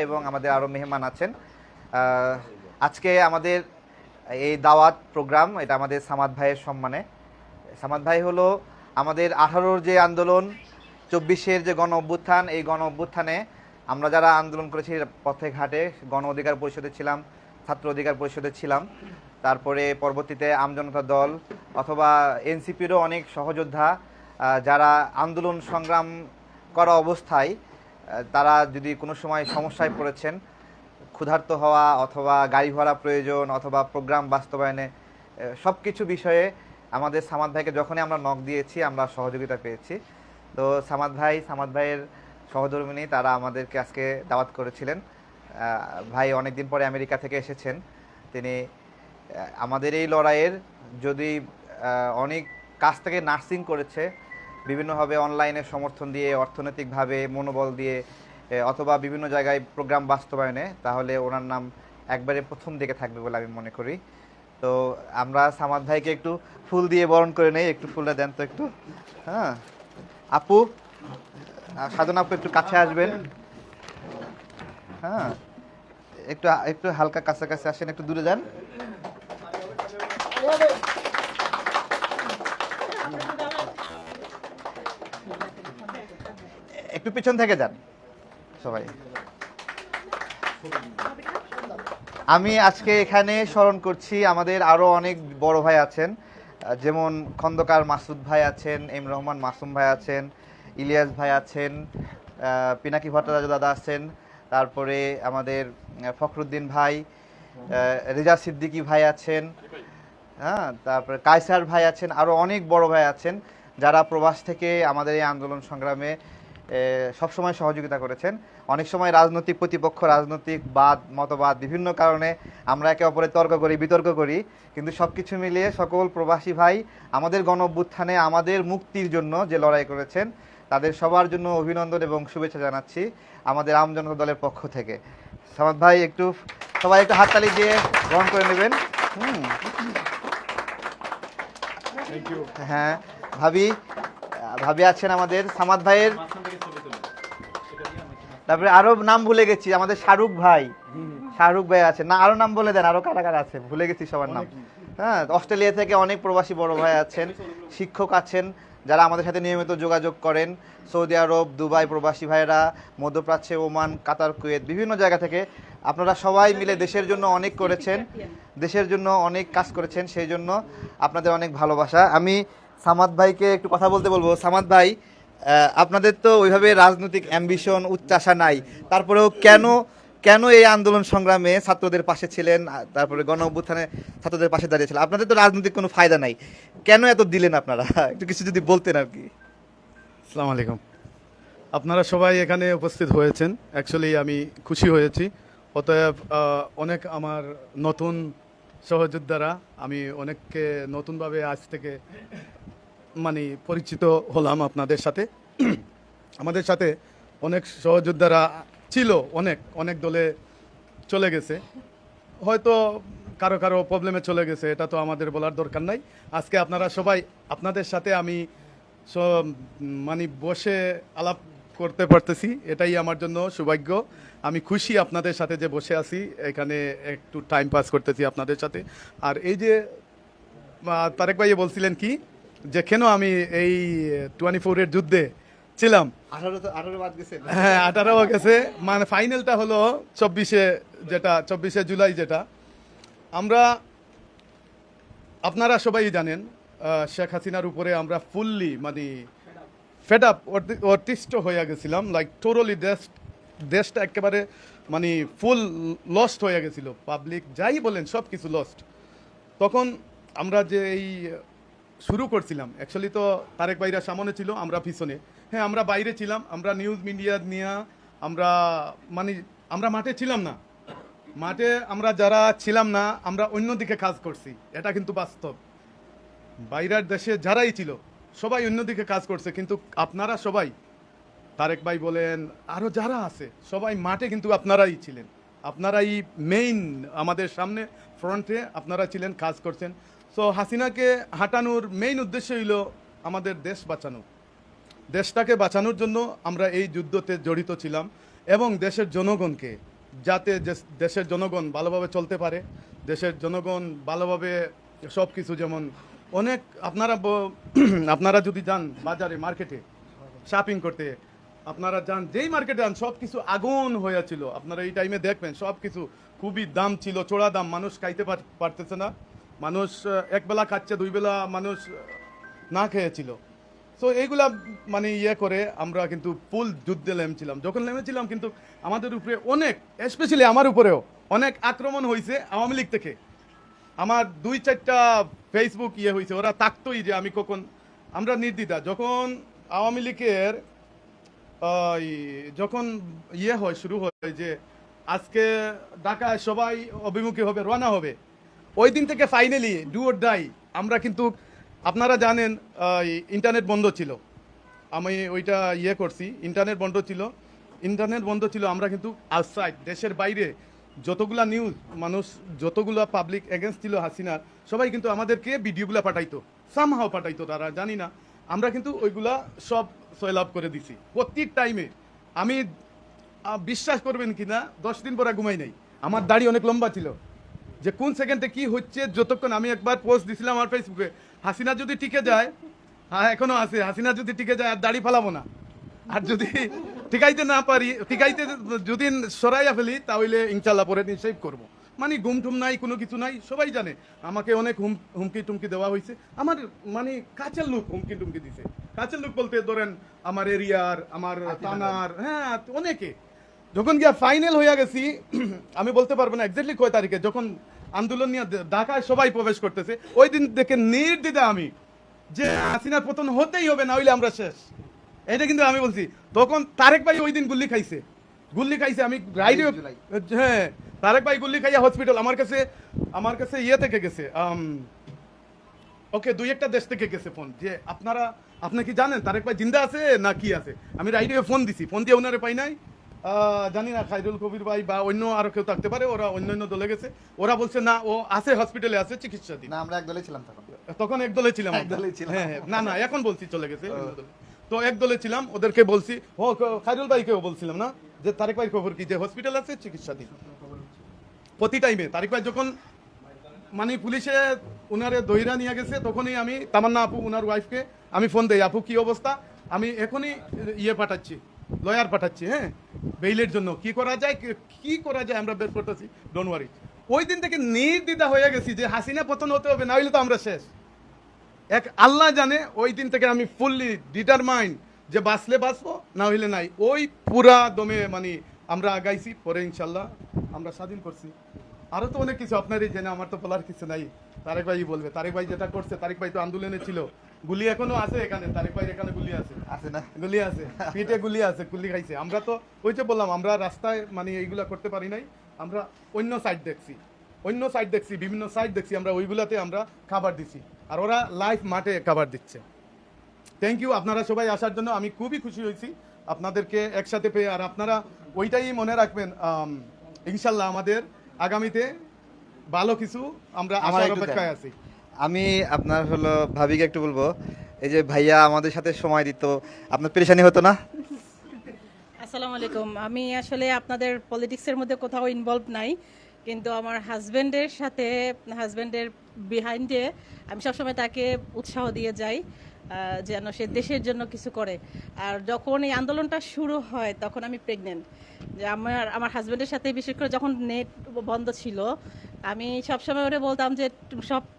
এবং আমাদের আরও মেহমান আছেন। আজকে আমাদের এই দাওয়াত প্রোগ্রাম, এটা আমাদের সামাদ ভাইয়ের সম্মানে। সামাদ ভাই হলো আমাদের 18-র যে আন্দোলন, 24-এর যে গণ অভ্যুত্থান, এই গণ অভ্যুত্থানে আমরা যারা আন্দোলন করেছি পথে ঘাটে, গণ অধিকার পরিষদে ছিলাম, ছাত্র অধিকার পরিষদে ছিলাম, তারপরে পরবর্তীতে আমজনতা দল অথবা এনসিপিরও অনেক সহযোদ্ধা যারা আন্দোলন সংগ্রাম করা অবস্থায় তারা যদি কোনো সময় সমস্যায় পড়েছেন, ক্ষুধার্ত হওয়া অথবা গাড়ি ভাড়া প্রয়োজন অথবা প্রোগ্রাম বাস্তবায়নে, সব কিছু বিষয়ে আমাদের সামাদ ভাইকে যখনই আমরা নক দিয়েছি আমরা সহযোগিতা পেয়েছি। তো সামাদ ভাইয়ের সহধর্মিণী তারা আমাদেরকে আজকে দাওয়াত করেছিলেন। ভাই অনেকদিন পরে আমেরিকা থেকে এসেছেন। তিনি আমাদের এই লড়াইয়ের যদি অনেক কাছ থেকে নার্সিং করেছে, বিভিন্নভাবে অনলাইনে সমর্থন দিয়ে, অর্থনৈতিকভাবে মনোবল দিয়ে, অথবা বিভিন্ন জায়গায় প্রোগ্রাম বাস্তবায়নে, তাহলে ওনার নাম একবারে প্রথম দিকে থাকবে বলে আমি মনে করি। তো আমরা সামাদ ভাইকে একটু ফুল দিয়ে বরণ করে নেই। একটু ফুলটা দেন তো একটু। হ্যাঁ আপু, সাধনা আপু একটু কাছে আসবেন। হ্যাঁ একটু একটু হালকা কাছাকাছি আসেন, একটু দূরে যান। একটু পিছন থেকে যান সবাই। আমি আজকে এখানে স্মরণ করছি আমাদের আরো অনেক বড় ভাই আছেন, যেমন খন্দকার মাসুদ ভাই আছেন, এম রহমান মাসুম ভাই আছেন, ইলিয়াস ভাই আছেন, পিনাকি ভট্টাচার্য দাদা আছেন, তারপরে আমাদের ফখরুদ্দিন ভাই, রেজা সিদ্দিকী ভাই আছেন, হ্যাঁ, তারপরে কায়সার ভাই আছেন, আরও অনেক বড় ভাই আছেন যারা প্রবাস থেকে আমাদের এই আন্দোলন সংগ্রামে সবসময় সহযোগিতা করেছেন। অনেক সময় রাজনৈতিক প্রতিপক্ষ, রাজনৈতিক মতবাদ, বিভিন্ন কারণে আমরা একে অপরের তর্ক করি, বিতর্ক করি, কিন্তু সব কিছু মিলিয়ে সকল প্রবাসী ভাই আমাদের গণ অভ্যুত্থানে আমাদের মুক্তির জন্য যে লড়াই করেছেন তাদের সবার জন্য অভিনন্দন এবং শুভেচ্ছা জানাচ্ছি আমাদের আমজনতা দলের পক্ষ থেকে। সামাদ ভাই একটু সবাই একটু হাততালি দিয়ে গ্রহণ করে নেবেন। হ্যাঁ, ভাবি আছেন আমাদের সামাদ ভাইয়ের। তারপরে আরো নাম ভুলে গেছি, আমাদের শাহরুখ ভাই আছেন না, আরো নাম বলে দেন, আরো কারা কারা আছে ভুলে গেছি সবার নাম। হ্যাঁ, অস্ট্রেলিয়া থেকে অনেক প্রবাসী বড় ভাই আছেন, শিক্ষক আছেন যারা আমাদের সাথে নিয়মিত যোগাযোগ করেন, সৌদি আরব, দুবাই প্রবাসী ভাইরা, মধ্যপ্রাচ্যে, ওমান, কাতার, কুয়েত, বিভিন্ন জায়গা থেকে আপনারা সবাই মিলে দেশের জন্য অনেক করেছেন, দেশের জন্য অনেক কাজ করেছেন, সেই জন্য আপনাদের অনেক ভালোবাসা। আমি সামাদ ভাইকে একটু কথা বলতে বলবো। সামাদ ভাই, আপনাদের তো ওইভাবে রাজনৈতিক অ্যাম্বিশন, উচ্চাশা নাই, তারপরেও কেন এই আন্দোলন সংগ্রামে ছাত্রদের পাশে ছিলেন, তারপরে গণ অভ্যুত্থানে ছাত্রদের পাশে দাঁড়িয়েছিলেন? আপনাদের তো রাজনৈতিক কোনো ফায়দা নাই, কেন এত দিলেন আপনারা? একটু কিছু যদি বলতেন আর কি। আসসালামু আলাইকুম। আপনারা সবাই এখানে উপস্থিত হয়েছেন, অ্যাকচুয়ালি আমি খুশি হয়েছি। অতএব অনেক আমার নতুন সহযোদ্ধারা, আমি অনেককে নতুনভাবে আজ থেকে পরিচিত হলাম আপনাদের সাথে। আমাদের সাথে অনেক সহযোদ্ধারা ছিল, অনেক দলে চলে গেছে, হয়তো কারো কারো প্রবলেমে চলে গেছে, এটা তো আমাদের বলার দরকার নাই। আজকে আপনারা সবাই, আপনাদের সাথে আমি বসে আলাপ করতে পারতেছি, এটাই আমার জন্য সৌভাগ্য। আমি খুশি আপনাদের সাথে যে বসে আছি এখানে, একটু টাইম পাস করতেছি আপনাদের সাথে। আর এই যে তারেক ভাই বলছিলেন কি যে কেন আমি এই 24-এর যুদ্ধে ছিলাম, 18 গেছে, ফাইনালটা হলো 24শে জুলাই, যেটা আপনারা সবাই জানেন শেখ হাসিনার উপরে আমরা ফুললি ফেড আপ, অতিষ্ঠ হয়ে গেছিলাম, লাইক টোটালি দেশটা একেবারে ফুল লস্ট হয়ে গেছিল, পাবলিক যাই বলেন সব কিছু লস্ট। তখন আমরা যে এই শুরু করছিলাম, অ্যাকচুয়ালি তো তারেক ভাইরা সামনে ছিল, আমরা পিছনে, হ্যাঁ আমরা বাইরে ছিলাম, আমরা নিউজ মিডিয়া নিয়ে আমরা মাঠে ছিলাম না, মাঠে আমরা যারা ছিলাম না আমরা অন্যদিকে কাজ করছি, এটা কিন্তু বাস্তব। বাইরের দেশে যারাই ছিল সবাই অন্যদিকে কাজ করছে, কিন্তু আপনারা সবাই, তারেক ভাই বলেন আরও যারা আছে সবাই মাঠে কিন্তু আপনারাই ছিলেন, আপনারাই মেইন, আমাদের সামনে ফ্রন্টে আপনারা ছিলেন, কাজ করছেন। সো হাসিনাকে হাঁটানোর মেইন উদ্দেশ্য হইল আমাদের দেশ বাঁচানো, দেশটাকে বাঁচানোর জন্য আমরা এই যুদ্ধতে জড়িত ছিলাম। এবং দেশের জনগণকে, যাতে দেশের জনগণ ভালোভাবে চলতে পারে, দেশের জনগণ ভালোভাবে সব কিছু, যেমন অনেক আপনারা যদি যান বাজারে মার্কেটে শপিং করতে, আপনারা যান যেই মার্কেটে যান সব কিছু আগুন হয়েছিল, আপনারা এই টাইমে দেখবেন সব কিছু খুবই দাম ছিল, চড়া দাম, মানুষ খাইতে পারতেছে না, মানুষ একবেলা খাচ্ছে, দুই বেলা মানুষ না খেয়েছিল। সো এইগুলা মানে করে আমরা কিন্তু ফুল যুদ্ধে নেমেছিলাম। যখন নেমেছিলাম কিন্তু আমাদের উপরে অনেক, স্পেশালি আমার উপরেও অনেক আক্রমণ হয়েছে আওয়ামী লীগ থেকে। আমার 2-4টা ফেসবুক হয়েছে, ওরা তাকতোই যে আমি কখন, আমরা নির্দ্বিধা যখন আওয়ামী লীগের যখন হয় শুরু হয় যে আজকে ঢাকায় সবাই অভিমুখী হবে, রওনা হবে, ওই দিন থেকে ফাইনালি ডু অর ডাই আমরা কিন্তু, আপনারা জানেন ইন্টারনেট বন্ধ ছিল, আমি ওইটা করছি, ইন্টারনেট বন্ধ ছিল, আমরা কিন্তু আউটসাইড দেশের বাইরে যতগুলা নিউজ মানুষ, যতগুলা পাবলিক এগেনস্ট ছিল হাসিনার, সবাই কিন্তু আমাদেরকে ভিডিওগুলা পাঠাইতো, সামহাও পাঠাইতো, তারা জানি না, আমরা কিন্তু ওইগুলা সব সয়েল আপ করে দিছি প্রত্যেক টাইমে। আমি বিশ্বাস করবেন কি না, 10 দিন পরে ঘুমাই নাই, আমার দাড়ি অনেক লম্বা ছিল, যে কোন সেকেন্ডে কি হচ্ছে যতক্ষণ। আমি একবার পোস্ট দিছিলাম আমার ফেসবুকে, হাসিনা যদি টিকে যায়, হ্যাঁ এখনো আছে, হাসিনা যদি টিকে যায় আর দাড়ি ফালাবো না, আর যদি টিকাইতে না পারি, টিকাইতে যদি সরাইয়া ফেলি তাহলে ইনশাল্লাহ পরে দিন সেভ করবো। মানে ঘুমঠুম নাই, কোনো কিছু নাই, সবাই জানে আমাকে অনেক হুমকি টুমকি দেওয়া হয়েছে, আমার মানে কাছের লোক হুমকি টুমকি দিছে। কাছের লোক বলতে ধরেন আমার এরিয়ার, আমার থানার, হ্যাঁ অনেকে। যখন গিয়া ফাইনাল হইয়া গেছি, আমি বলতে পারবো না এক্স্যাক্টলি কয় তারিখে, যখন আন্দোলন নিয়ে ঢাকায় সবাই প্রবেশ করতেছে, ওই দিন দেখে নির্দ্বিধা আমি যে হাসিনার পতন হতেই হবে, না হইলে আমরা শেষ। এটা কিন্তু আমি বলছি। তখন তারেক ভাই ওই দিন গুল্লি খাইছে, আমি রাইডে, হ্যাঁ তারেক ভাই গুল্লি খাইয়া হসপিটাল, আমার কাছে থেকে গেছে, ওকে 2-1টা দেশ থেকে গেছে ফোন, যে আপনি কি জানেন তারেক ভাই জিন্দা আছে না কি আছে। আমি রাইডে ফোন দিছি, ফোন দিয়ে ওনারে পাই নাই, জানি না খাইরুল কবির ভাই বা অন্য আরো কেউ থাকতে পারে, ওরা অন্য দলে গেছে, ওরা বলছে না ও আছে, হসপিটালে আছে, চিকিৎসাধীন। না আমরা এক দলে ছিলাম, তখন এক দলে ছিলাম, হ্যাঁ না এখন বলছি চলে গেছে। তো এক দলে ছিলাম, ওদেরকে বলছি, খাইরুল ভাইকেও বলছিলাম না যে তারেক ভাই খবর কি, যে হসপিটাল আছে, চিকিৎসাধীন। প্রতি টাইমে তারেক ভাই যখন মানে পুলিশে উনারে দইরা নিয়ে গেছে, তখনই আমি তামান্না আপু উনার ওয়াইফকে আমি ফোন দেই, আপু কি অবস্থা, আমি এখনই পাঠাচ্ছি, লয়ার পাঠাচ্ছি, হ্যাঁ বেইলের জন্য কি করা যায় আমরা বের করতেছি, ডোন্ট ওয়ারি। ওই দিন থেকে নির্দ্বিধা হয়ে গেছি যে হাসিনা পতন হতে হবে, না হইলে তো আমরা শেষ। এক আল্লাহ জানে, ওই দিন থেকে আমি ফুললি ডিটারমাইন্ড যে বাঁচলে বাঁচবো, না হইলে নাই। ওই পুরা দমে মানে আমরা আগাইছি, পরে ইনশাল্লাহ আমরা স্বাধীন করছি। আরো তো অনেক কিছু আপনারই জেনে, আমার তো বলার কিছু নাই, তারেক ভাই বলবে। তারেক ভাই যেটা করছে, তারেক ভাই তো আন্দোলনে ছিল, গুলি এখনো আছে এখানে, তারেক ভাই এখানে গুলি আছে না, গুলি আছে পিঠে, গুলি আছে, গুলি খাইছে। আমরা তো ওই যে বললাম, আমরা রাস্তায় মানে এইগুলা করতে পারি নাই, আমরা অন্য সাইড দেখছি, বিভিন্ন সাইড দেখছি, আমরা ওইগুলাতে আমরা খাবার দিছি, আর ওরা লাইভ মাঠে খাবার দিচ্ছে। থ্যাংক ইউ আপনারা সবাই আসার জন্য, আমি খুবই খুশি হয়েছি আপনাদেরকে একসাথে পেয়ে। আর আপনারা ওইটাই মনে রাখবেন, ইনশাল্লাহ আমাদের আগামীতে ভালো কিছু আমরা আসার অপেক্ষায় আছি। আমি আপনার ভাবিকে একটু বলবো, এই যে ভাইয়া আমাদের সাথে সময় দিত, আপনার পেরেশানি হতো না? আসসালামু আলাইকুম। আমি আসলে আপনাদের পলিটিক্সের মধ্যে কোথাও ইনভলভ নাই, কিন্তু আমার হাজব্যান্ডের বিহাইন্ডে আমি সবসময় তাকে উৎসাহ দিয়ে যাই যেন সে দেশের জন্য কিছু করে। আর যখন এই আন্দোলনটা শুরু হয় তখন আমি প্রেগনেন্ট, যে আমার হাজব্যান্ডের সাথে বিশেষ করে যখন নেট বন্ধ ছিল, আমি সবসময় ওরে বলতাম যে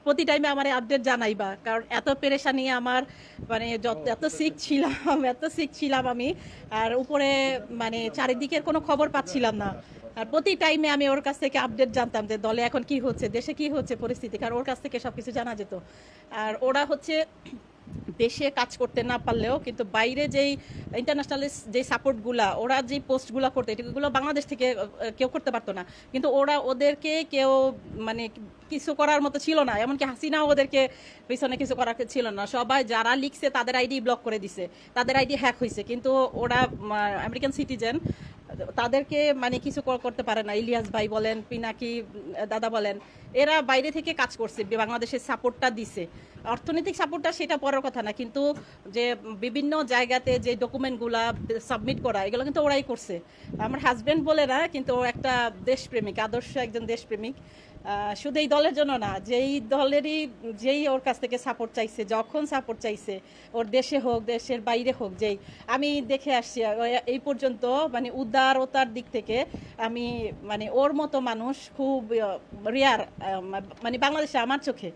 প্রতি টাইমে আমার আপডেট জানাইবা, কারণ এত পেরেশানি আমার, মানে এত সিক ছিলাম আমি, আর উপরে মানে চারিদিকের কোনো খবর পাচ্ছিলাম না। আর প্রতি টাইমে আমি ওর কাছ থেকে আপডেট জানতাম যে দলে এখন কি হচ্ছে, দেশে কি হচ্ছে পরিস্থিতি, কারণ ওর কাছ থেকে সবকিছু জানা যেত। আর ওরা দেশে কাজ করতে না পারলেও কিন্তু বাইরে যেই ইন্টারন্যাশনাল যে সাপোর্টগুলা, ওরা যেই পোস্টগুলো করতে, এগুলো বাংলাদেশ থেকে কেউ করতে পারতো না, কিন্তু ওদেরকে কেউ মানে কিছু করার মতো ছিল না। এমনকি হাসিনাও ওদেরকে পিছনে কিছু করার ছিল না। সবাই যারা লিখছে তাদের আইডি ব্লক করে দিছে, তাদের আইডি হ্যাক হয়েছে, কিন্তু ওরা আমেরিকান সিটিজেন, তাদেরকে মানে কিছু করতে পারে না। ইলিয়াস ভাই বলেন, পিনাকি দাদা বলেন, এরা বাইরে থেকে কাজ করছে, বাংলাদেশের সাপোর্টটা দিছে। অর্থনৈতিক সাপোর্টটা সেটা পরের কথা না, কিন্তু যে বিভিন্ন জায়গাতে যে ডকুমেন্টগুলা সাবমিট করা, এগুলো কিন্তু ওরাই করছে। আমার হাজব্যান্ড বলে না, কিন্তু ও একটা দেশপ্রেমিক, আদর্শ একজন দেশপ্রেমিক। শুধু এই দলের জন্য না, যেই ওর কাছ থেকে সাপোর্ট চাইছে, যখন সাপোর্ট চাইছে, ওর দেশে হোক দেশের বাইরে হোক, যেই আমি দেখে আসছি এই পর্যন্ত, মানে উদারতার দিক থেকে আমি মানে ওর মতো মানুষ খুব রেয়ার, মানে বাংলাদেশে আমার চোখে।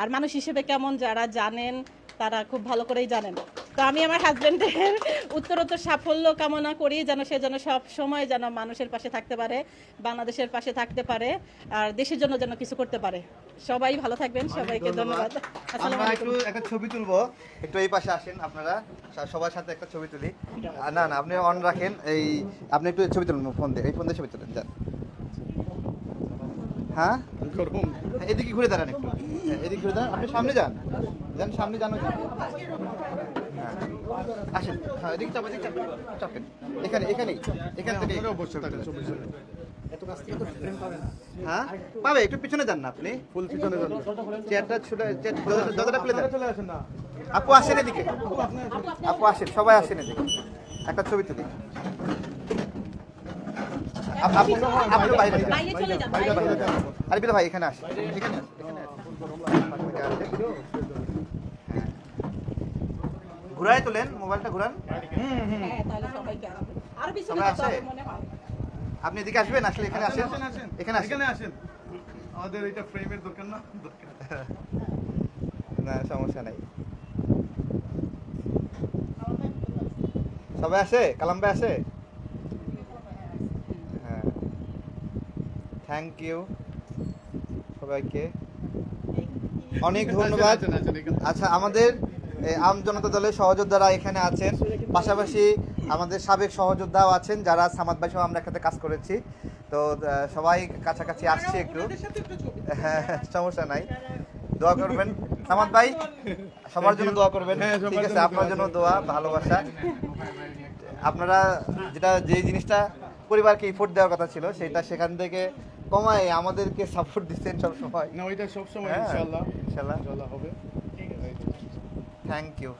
আর মানুষ হিসেবে কেমন যারা জানেন তারা খুব ভালো করেই জানেন। তো আমি আমার হাজব্যান্ডের উত্তরোত্তর সাফল্য কামনা করি, যেন সে যেন সব সময় যেন মানুষের পাশে থাকতে পারে, বাংলাদেশের পাশে থাকতে পারে, আর দেশের জন্য যেন কিছু করতে পারে। সবাই ভালো থাকবেন, সবাইকে ধন্যবাদ। আসসালামু আমরা আলাইকুম। একটু একটা ছবি তুলবো, একটু এই পাশে আসেন আপনারা, সবার সাথে একটা ছবি তুলি। না না, আপনি অন রাখেন, এই আপনি একটু ছবি তুলুন, ফোন দিয়ে, এই ফোন দিয়ে ছবি তুলেন, যান। হ্যাঁ, গরম। এদিকে ঘুরে দাঁড়ান একটু, এদিকে ঘুরে দাঁড়ান, আপনি সামনে যান, যান সামনে যান, হ্যাঁ আসেন, হ্যাঁ এদিকে চাপেন, এদিকে চাপেন, চাপেন, এখানে এখানেই, এখান থেকে আপনারাও বসে থাকেন, ছবি তুলে। হ্যাঁ পাবে, একটু পিছনে যান না আপনি, ফুল পিছনে যান। চেয়ারটা ছুটে, দরজাটা খুলে দেন। চলে আসেন না। আপু আসেন এদিকে, আপু আসেন, সবাই আসেন এদিকে, একটা ছবি তুলি। আপনি বাইরে যান, বাইরে চলে যান, বাইরে বাইরে। যান। আরে বিলা ভাই এখানে আসেন, এখানে আসেন, এখানে আসেন। হ্যাঁ। ঘুরায় তোলেন, মোবাইলটা ঘুরান। হ্যাঁ, তাহলে সবাইকে আসবে। আর পিছনে সবাই যেতে হবে আসে? মনে হয়। আপনি এদিকে আসবেন, আসলে এখানে আসেন, এখানে আসেন। এখানে আসেন। আমাদের এটা ফ্রেমের দরকার না, দরকার। না সমস্যা নাই। সবাই আসে, কালাম ভাই আসে। হ্যাঁ, থ্যাংক ইউ সবাইকে, অনেক ধন্যবাদ। আসেন, আসেন, এখানে। আচ্ছা, আমাদের আম জনতা দলের সহযোদ্ধারা এখানে আছেন, পাশাপাশি আমাদের সাবেক সহযোদ্ধাও আছেন, যারা সামাদ ভাই সহ আমরা একসাথে কাজ করেছি। তো সবাই কাছাকাছি আসছে একটু, হ্যাঁ সমস্যা নাই, দোয়া করবেন সামাদ ভাই, সবার জন্য দোয়া করবেন। হ্যাঁ, সবার ঠিক আছে, জন্য আপনার দোয়া। জন্য দোয়া, ভালোবাসা। আপনারা যে জিনিসটা পরিবারকে ইফোর্ট দেওয়ার কথা ছিল, সেটা সেখান থেকে কমায় আমাদেরকে সাপোর্ট দিচ্ছেন সব সময়। না, ওইটা সবসময় হ্যাঁ, ইনশাআল্লাহ ইনশাআল্লাহ। ইনশাআল্লাহ হবে। Thank you.